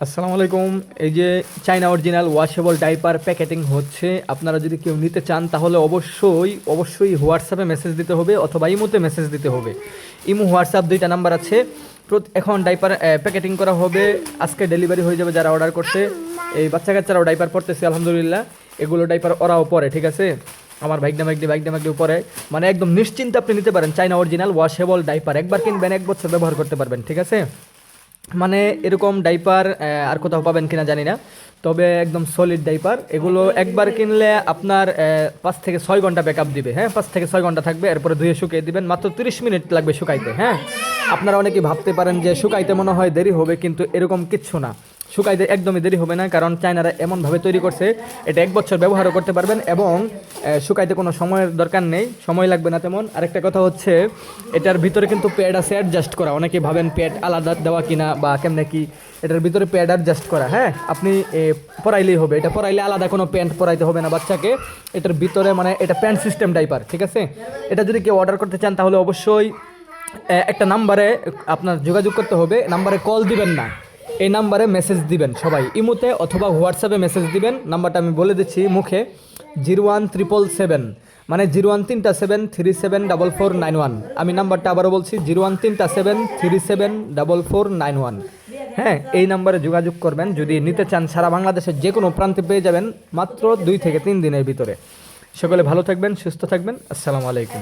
আসসালামু আলাইকুম। এই যে চাইনা অরিজিনাল ওয়াশেবল ডাইপার প্যাকেটিং হচ্ছে, আপনারা যদি কেউ নিতে চান তাহলে অবশ্যই হোয়াটসঅ্যাপে মেসেজ দিতে হবে অথবা ইমোতে মেসেজ দিতে হবে। ইমো হোয়াটসঅ্যাপ দুইটা নাম্বার আছে। এখন ডাইপার প্যাকেটিং করা হবে, আজকে ডেলিভারি হয়ে যাবে। যারা অর্ডার করছে, এই বাচ্চা কাচ্চারাও ডাইপার পড়তেছে আলহামদুলিল্লাহ। এগুলো ডাইপার ওরাও পরে, ঠিক আছে। আমার বাইকডামাইকডি পরে, মানে একদম নিশ্চিন্তে আপনি নিতে পারেন চাইনা অরিজিনাল ওয়াশেবল ডাইপার। একবার কিনবেন 1 বছর ব্যবহার করতে পারবেন, ঠিক আছে। মানে এরকম ডাইপার আর কোথাও পাবেন কিনা জানি না, তবে একদম সলিড ডাইপার। এগুলো একবার কিনলে আপনার 5 থেকে 6 ঘন্টা ব্যাকআপ দিবে। হ্যাঁ, 5 থেকে 6 ঘন্টা থাকবে, এরপরে ধুয়ে শুকিয়ে দিবেন। মাত্র 30 মিনিট লাগবে শুকাইতে। হ্যাঁ, আপনারা অনেকেই ভাবতে পারেন যে শুকাইতে মনে হয় দেরি হবে, কিন্তু এরকম কিচ্ছু না, শুকাইতে একদমই দেরি হবে না। কারণ চায়নারা এমনভাবে তৈরি করছে, এটা 1 বছর ব্যবহারও করতে পারবেন এবং শুকাইতে কোনো সময়ের দরকার নেই, সময় লাগবে না তেমন। আরেকটা কথা হচ্ছে, এটার ভিতরে কিন্তু প্যাড আছে অ্যাডজাস্ট করা। অনেকে ভাবেন প্যাড আলাদা দেওয়া কিনা বা কেমনে কি, এটার ভিতরে প্যাড অ্যাডজাস্ট করা। হ্যাঁ, আপনি পরাইলেই হবে, এটা পরাইলে আলাদা কোনো প্যান্ট পরাইতে হবে না বাচ্চাকে। এটার ভিতরে মানে এটা প্যান্ট সিস্টেম ডাইপার, ঠিক আছে। এটা যদি কেউ অর্ডার করতে চান তাহলে অবশ্যই একটা নাম্বারে আপনার যোগাযোগ করতে হবে। নাম্বারে কল দিবেন না, এই নাম্বারে মেসেজ দিবেন সবাই, ইমোতে অথবা হোয়াটসঅ্যাপে মেসেজ দিবেন। নাম্বারটা আমি বলে দিচ্ছি মুখে, 01777, মানে 01377374491। আমি নাম্বারটা আবারও বলছি, 01377374491। হ্যাঁ, এই নাম্বারে যোগাযোগ করবেন যদি নিতে চান। সারা বাংলাদেশের যে কোনো প্রান্তে পেয়ে যাবেন মাত্র 2 থেকে 3 দিনের ভিতরে। সকলে ভালো থাকবেন, সুস্থ থাকবেন। আসসালামু আলাইকুম।